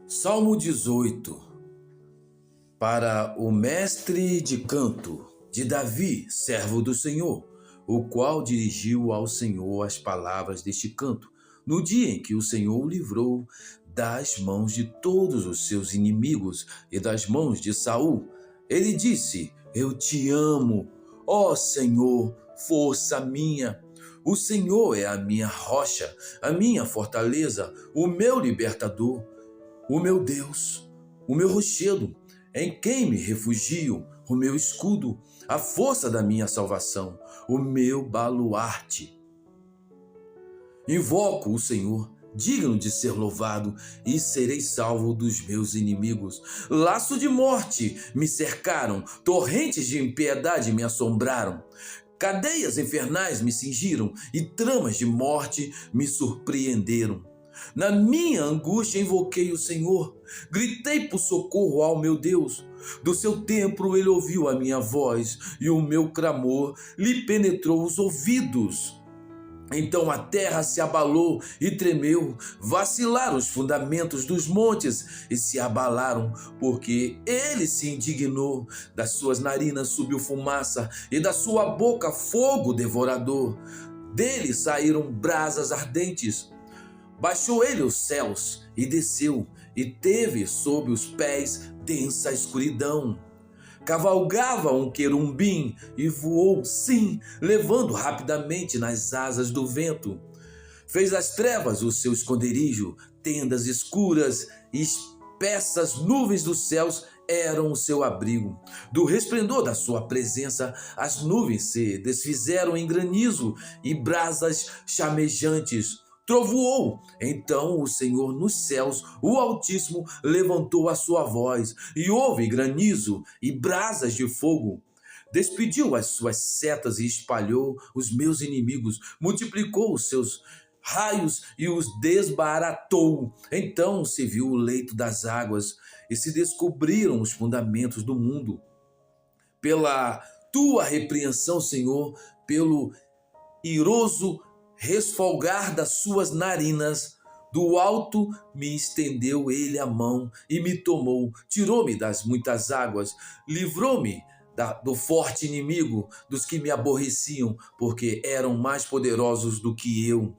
Salmo 18, para o mestre de canto de Davi, servo do Senhor, o qual dirigiu ao Senhor as palavras deste canto, no dia em que o Senhor o livrou das mãos de todos os seus inimigos e das mãos de Saul. Ele disse: Eu te amo, ó Senhor, força minha. O Senhor é a minha rocha, a minha fortaleza, o meu libertador. O meu Deus, o meu rochedo, em quem me refugio, o meu escudo, a força da minha salvação, o meu baluarte. Invoco o Senhor, digno de ser louvado, e serei salvo dos meus inimigos. Laço de morte me cercaram, torrentes de impiedade me assombraram. Cadeias infernais me cingiram e tramas de morte me surpreenderam. Na minha angústia invoquei o Senhor, gritei por socorro ao meu Deus. Do seu templo ele ouviu a minha voz e o meu clamor lhe penetrou os ouvidos. Então a terra se abalou e tremeu, vacilaram os fundamentos dos montes e se abalaram, porque ele se indignou. Das suas narinas subiu fumaça e da sua boca fogo devorador. Dele saíram brasas ardentes. Baixou ele os céus e desceu, e teve sob os pés densa escuridão. Cavalgava um querubim e voou, sim, levando rapidamente nas asas do vento. Fez das trevas o seu esconderijo, tendas escuras e espessas nuvens dos céus eram o seu abrigo. Do resplendor da sua presença, as nuvens se desfizeram em granizo e brasas chamejantes. Trovoou, então o Senhor nos céus, o Altíssimo, levantou a sua voz, e houve granizo e brasas de fogo. Despediu as suas setas e espalhou os meus inimigos, multiplicou os seus raios e os desbaratou. Então se viu o leito das águas e se descobriram os fundamentos do mundo. Pela tua repreensão, Senhor, pelo iroso resfolgar das suas narinas, do alto me estendeu ele a mão e me tomou, tirou-me das muitas águas, livrou-me do forte inimigo, dos que me aborreciam, porque eram mais poderosos do que eu.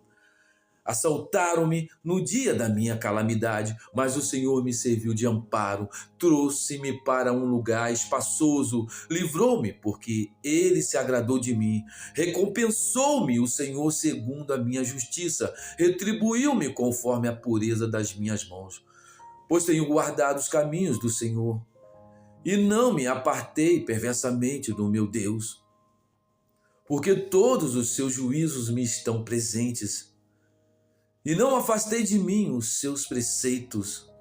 Assaltaram-me no dia da minha calamidade, mas o Senhor me serviu de amparo, trouxe-me para um lugar espaçoso, livrou-me porque ele se agradou de mim, recompensou-me o Senhor segundo a minha justiça, retribuiu-me conforme a pureza das minhas mãos, pois tenho guardado os caminhos do Senhor e não me apartei perversamente do meu Deus, porque todos os seus juízos me estão presentes. E não afastei de mim os seus preceitos.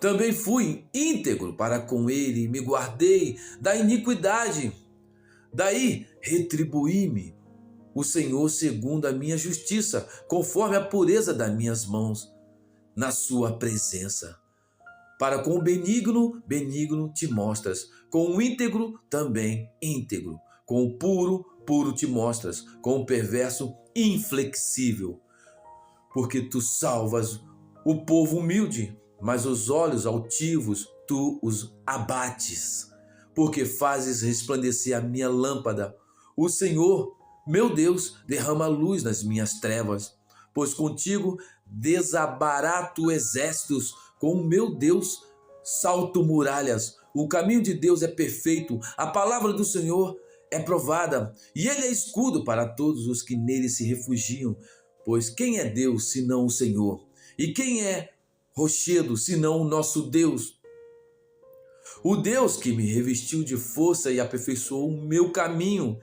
Também fui íntegro para com ele e me guardei da iniquidade. Daí retribuí-me o Senhor segundo a minha justiça, conforme a pureza das minhas mãos, na sua presença. Para com o benigno, benigno te mostras, com o íntegro, também íntegro. Com o puro, puro te mostras, com o perverso, inflexível. Porque tu salvas o povo humilde, mas os olhos altivos tu os abates. Porque fazes resplandecer a minha lâmpada. O Senhor, meu Deus, derrama luz nas minhas trevas. Pois contigo desabarato exércitos, com o meu Deus salto muralhas. O caminho de Deus é perfeito, a palavra do Senhor é provada, e ele é escudo para todos os que nele se refugiam. Pois quem é Deus senão o Senhor? E quem é rochedo senão o nosso Deus? O Deus que me revestiu de força e aperfeiçoou o meu caminho.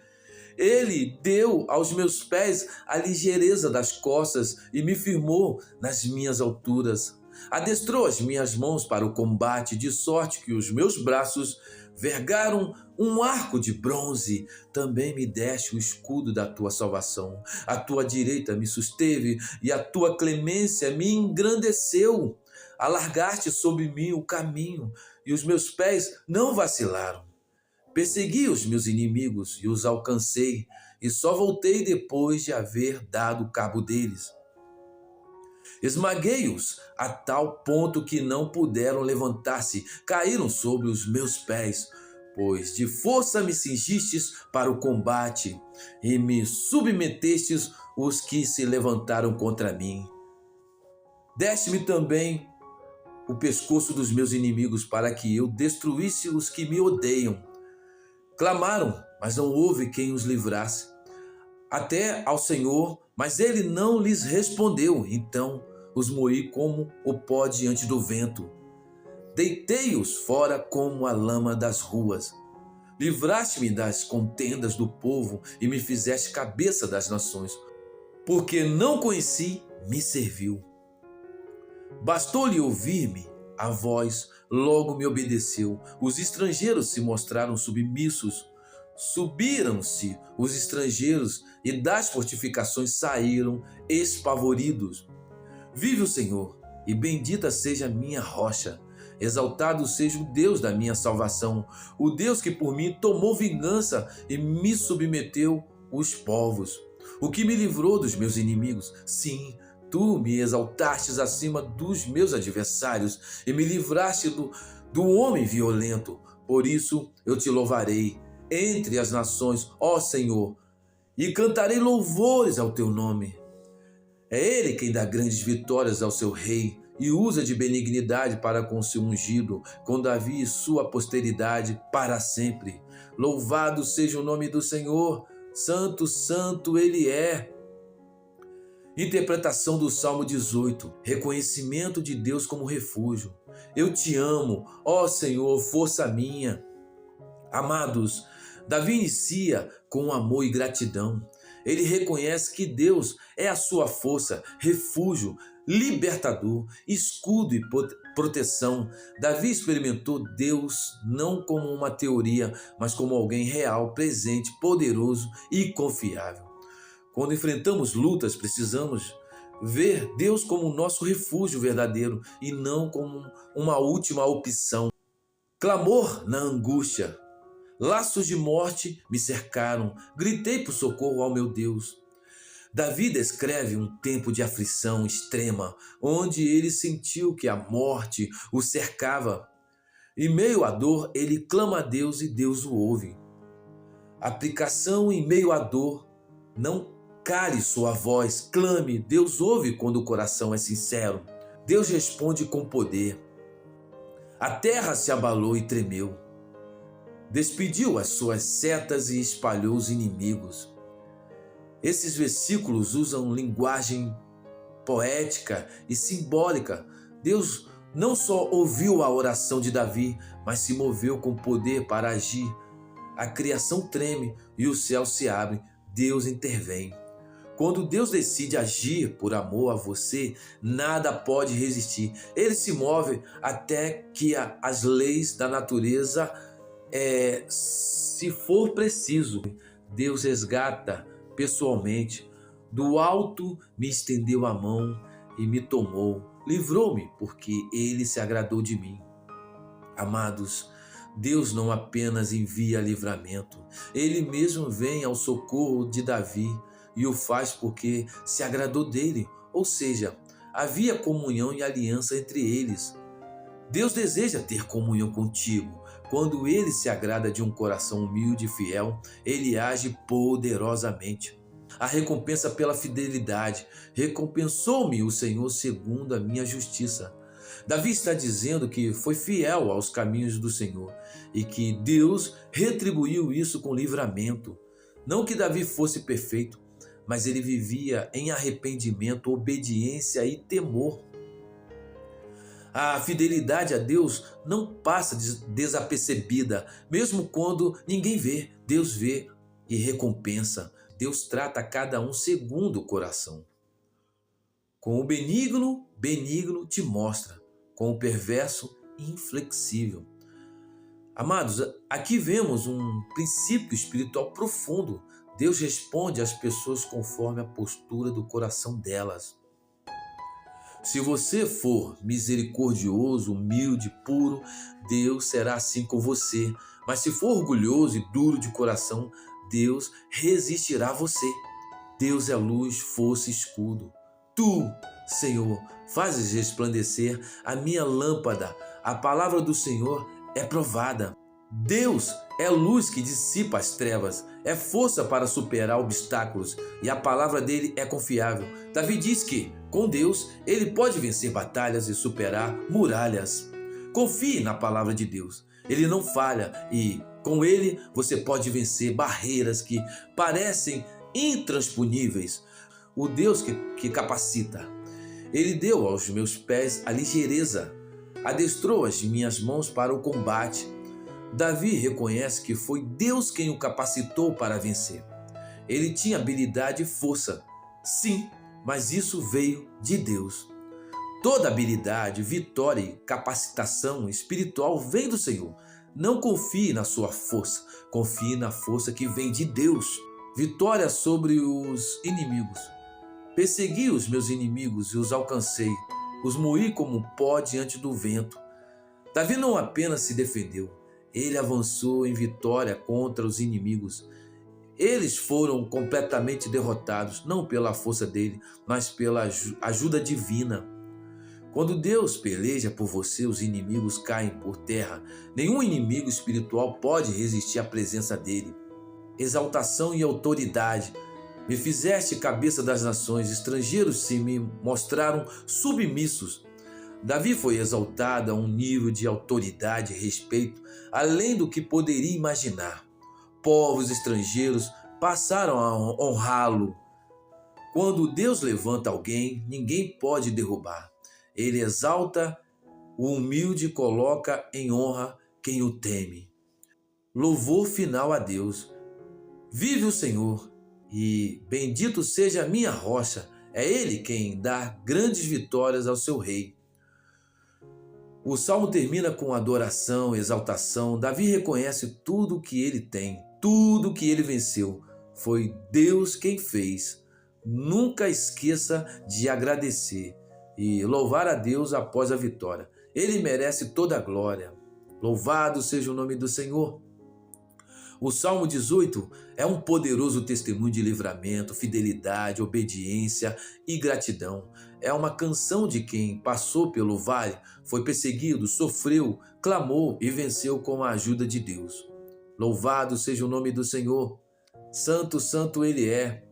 Ele deu aos meus pés a ligeireza das costas e me firmou nas minhas alturas. Adestrou as minhas mãos para o combate, de sorte que os meus braços vergaram um arco de bronze. Também me deste o escudo da tua salvação. A tua direita me susteve e a tua clemência me engrandeceu. Alargaste sobre mim o caminho e os meus pés não vacilaram. Persegui os meus inimigos e os alcancei, e só voltei depois de haver dado cabo deles. Esmaguei-os a tal ponto que não puderam levantar-se, caíram sobre os meus pés, pois de força me cingistes para o combate e me submetestes os que se levantaram contra mim. Deste-me também o pescoço dos meus inimigos para que eu destruísse os que me odeiam. Clamaram, mas não houve quem os livrasse. Até ao Senhor, mas ele não lhes respondeu. Então os moí como o pó diante do vento. Deitei-os fora como a lama das ruas. Livraste-me das contendas do povo e me fizeste cabeça das nações. Porque não conheci, me serviu. Bastou-lhe ouvir-me, a voz logo me obedeceu. Os estrangeiros se mostraram submissos. Subiram-se os estrangeiros e das fortificações saíram espavoridos. Vive o Senhor, e bendita seja a minha rocha. Exaltado seja o Deus da minha salvação, o Deus que por mim tomou vingança e me submeteu os povos, o que me livrou dos meus inimigos. Sim, tu me exaltastes acima dos meus adversários e me livraste do homem violento. Por isso eu te louvarei entre as nações, ó Senhor, e cantarei louvores ao teu nome. É ele quem dá grandes vitórias ao seu rei e usa de benignidade para com seu ungido, com Davi e sua posteridade para sempre. Louvado seja o nome do Senhor, santo, santo ele é. Interpretação do Salmo 18, reconhecimento de Deus como refúgio. Eu te amo, ó Senhor, força minha. Amados, Davi inicia com amor e gratidão. Ele reconhece que Deus é a sua força, refúgio, libertador, escudo e proteção. Davi experimentou Deus não como uma teoria, mas como alguém real, presente, poderoso e confiável. Quando enfrentamos lutas, precisamos ver Deus como o nosso refúgio verdadeiro e não como uma última opção. Clamor na angústia. Laços de morte me cercaram, gritei por socorro ao meu Deus. Davi descreve um tempo de aflição extrema, onde ele sentiu que a morte o cercava. Em meio à dor, ele clama a Deus e Deus o ouve. Aplicação em meio à dor, não cale sua voz, clame, Deus ouve quando o coração é sincero. Deus responde com poder. A terra se abalou e tremeu. Despediu as suas setas e espalhou os inimigos. Esses versículos usam linguagem poética e simbólica. Deus não só ouviu a oração de Davi, mas se moveu com poder para agir. A criação treme e o céu se abre. Deus intervém. Quando Deus decide agir por amor a você, nada pode resistir. Ele se move até que as leis da natureza se for preciso. Deus resgata pessoalmente. Do alto me estendeu a mão e me tomou. Livrou-me porque ele se agradou de mim. Amados, Deus não apenas envia livramento. Ele mesmo vem ao socorro de Davi e o faz porque se agradou dele. Ou seja, havia comunhão e aliança entre eles. Deus deseja ter comunhão contigo. Quando ele se agrada de um coração humilde e fiel, ele age poderosamente. A recompensa pela fidelidade. Recompensou-me o Senhor segundo a minha justiça. Davi está dizendo que foi fiel aos caminhos do Senhor e que Deus retribuiu isso com livramento. Não que Davi fosse perfeito, mas ele vivia em arrependimento, obediência e temor. A fidelidade a Deus não passa desapercebida, mesmo quando ninguém vê. Deus vê e recompensa. Deus trata cada um segundo o coração. Com o benigno, benigno te mostra. Com o perverso, inflexível. Amados, aqui vemos um princípio espiritual profundo. Deus responde às pessoas conforme a postura do coração delas. Se você for misericordioso, humilde, puro, Deus será assim com você. Mas se for orgulhoso e duro de coração, Deus resistirá a você. Deus é luz, força e escudo. Tu Senhor, fazes resplandecer a minha lâmpada. A palavra do Senhor é provada. Deus é luz que dissipa as trevas, é força para superar obstáculos e a palavra dele é confiável. Davi diz que, com Deus, ele pode vencer batalhas e superar muralhas. Confie na palavra de Deus, ele não falha e, com ele, você pode vencer barreiras que parecem intransponíveis. O Deus que capacita. Ele deu aos meus pés a ligeireza, adestrou as minhas mãos para o combate. Davi reconhece que foi Deus quem o capacitou para vencer. Ele tinha habilidade e força, sim, mas isso veio de Deus. Toda habilidade, vitória e capacitação espiritual vem do Senhor. Não confie na sua força, confie na força que vem de Deus. Vitória sobre os inimigos. Persegui os meus inimigos e os alcancei, os moí como pó diante do vento. Davi não apenas se defendeu, ele avançou em vitória contra os inimigos. Eles foram completamente derrotados, não pela força dele, mas pela ajuda divina. Quando Deus peleja por você, os inimigos caem por terra. Nenhum inimigo espiritual pode resistir à presença dele. Exaltação e autoridade. Me fizeste cabeça das nações, estrangeiros se me mostraram submissos. Davi foi exaltado a um nível de autoridade e respeito além do que poderia imaginar. Povos estrangeiros passaram a honrá-lo. Quando Deus levanta alguém, ninguém pode derrubar. Ele exalta o humilde e coloca em honra quem o teme. Louvor final a Deus. Vive o Senhor e bendito seja a minha rocha. É Ele quem dá grandes vitórias ao seu rei. O salmo termina com adoração, exaltação. Davi reconhece tudo que ele tem, tudo que ele venceu. Foi Deus quem fez. Nunca esqueça de agradecer e louvar a Deus após a vitória. Ele merece toda a glória. Louvado seja o nome do Senhor. O Salmo 18 é um poderoso testemunho de livramento, fidelidade, obediência e gratidão. É uma canção de quem passou pelo vale, foi perseguido, sofreu, clamou e venceu com a ajuda de Deus. Louvado seja o nome do Senhor. Santo, santo Ele é.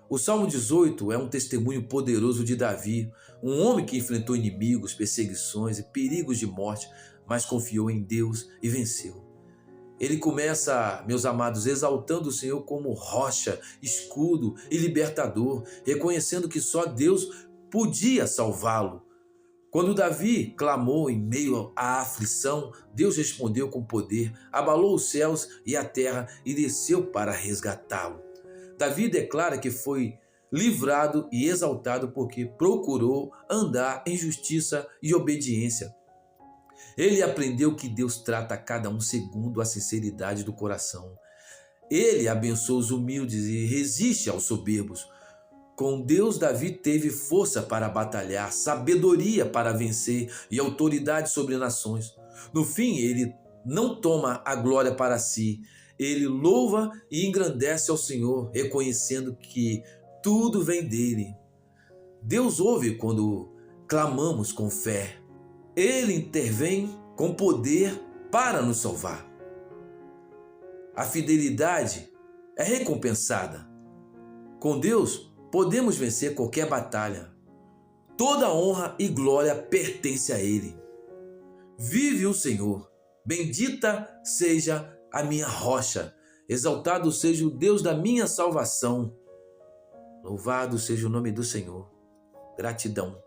O Salmo 18 é um testemunho poderoso de Davi, um homem que enfrentou inimigos, perseguições e perigos de morte, mas confiou em Deus e venceu. Ele começa, meus amados, exaltando o Senhor como rocha, escudo e libertador, reconhecendo que só Deus podia salvá-lo. Quando Davi clamou em meio à aflição, Deus respondeu com poder, abalou os céus e a terra e desceu para resgatá-lo. Davi declara que foi livrado e exaltado porque procurou andar em justiça e obediência. Ele aprendeu que Deus trata cada um segundo a sinceridade do coração. Ele abençoa os humildes e resiste aos soberbos. Com Deus, Davi teve força para batalhar, sabedoria para vencer e autoridade sobre nações. No fim, ele não toma a glória para si. Ele louva e engrandece ao Senhor, reconhecendo que tudo vem dele. Deus ouve quando clamamos com fé. Ele intervém com poder para nos salvar. A fidelidade é recompensada. Com Deus, podemos vencer qualquer batalha. Toda honra e glória pertence a Ele. Vive o Senhor. Bendita seja a minha rocha. Exaltado seja o Deus da minha salvação. Louvado seja o nome do Senhor. Gratidão.